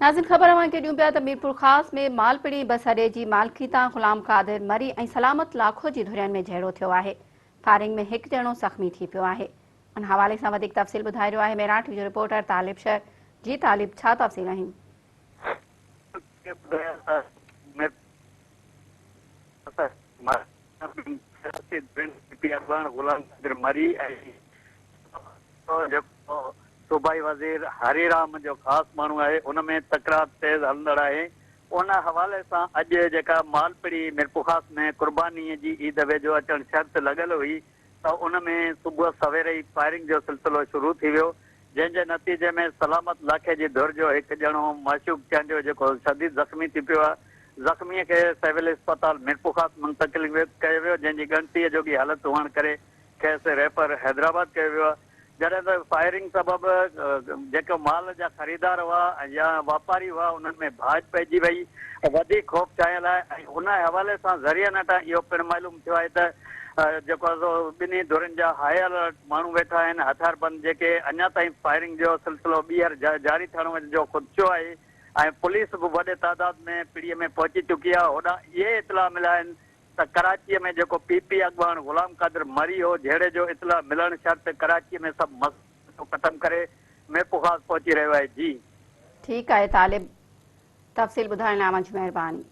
नाज़िन ख़बर अवांखे ॾियूं पिया त मीरपुर ख़ास में मालपिणी बस अॾे जी मालकीता ग़ुलाम क़ादिर मरी ऐं सलामत लाखो जी धुरियन में झेड़ो थियो आहे। फायरिंग में हिकु ॼणो ज़ख़्मी थी पियो आहे। उन हवाले सां वधीक तफ़सील ॿुधाए रहियो आहे मेराठ जो रिपोर्टर तालिब शर। जी तालिब, छा तफ़सील आहिनि? गुलाम क़ादिर मरी सूबाई वज़ीर हरीराम जो ख़ास माण्हू आहे, उन में तकरार तेज़ हलंदड़ आहे। उन हवाले सां अॼु जेका मालपिड़ी मीरपुर ख़ास में क़ुर्बानीअ जी ईद वेझो अचणु शर्त लॻल हुई, त उन में सुबुह सवेरे ई फायरिंग जो सिलसिलो शुरू थी वियो, जंहिंजे नतीजे में सलामत लाखे जी धुर जो हिकु ॼणो माशूक चंडियो जेको शदीद ज़ख़्मी थी पियो आहे। ज़ख़्मीअ खे सिविल अस्पताल मीरपुर ख़ास मुंतक़िल कयो वियो, जंहिंजी ॻणतीअ जोगी हालत हुअण करे खेसि रेफर हैदराबाद कयो वियो आहे। जॾहिं त फायरिंग सबबि जेके माल जा ख़रीदार हुआ या वापारी हुआ उन्हनि में भाॼ पइजी वई, वधीक ख़ौफ़ चायल आहे। ऐं उन हवाले सां ज़रिया नटा इहो पिणु मालूम थियो आहे त जेको आहे ॿिन्ही धुरनि जा हाई अलर्ट माण्हू वेठा आहिनि, हथियारबंद जेके अञा ताईं फायरिंग जो सिलसिलो ॿीहर जारी थियण जो ख़ुदशो आहे। ऐं पुलिस बि वॾे तादाद में पिड़ीअ में पहुची चुकी आहे। होॾां इहे इतला मिलिया आहिनि त कराचीअ में जेको पीपी अॻवान ग़ुलाम क़ादिर मरी हो, झेड़े जो इतला मिलण शर्त कराचीअ में सभु मसइलो ख़तमु करे मीरपुर ख़ास पहुची रहियो आहे। जी ठीकु आहे तालिब, तफ़सील ॿुधाइण लाइ महिरबानी।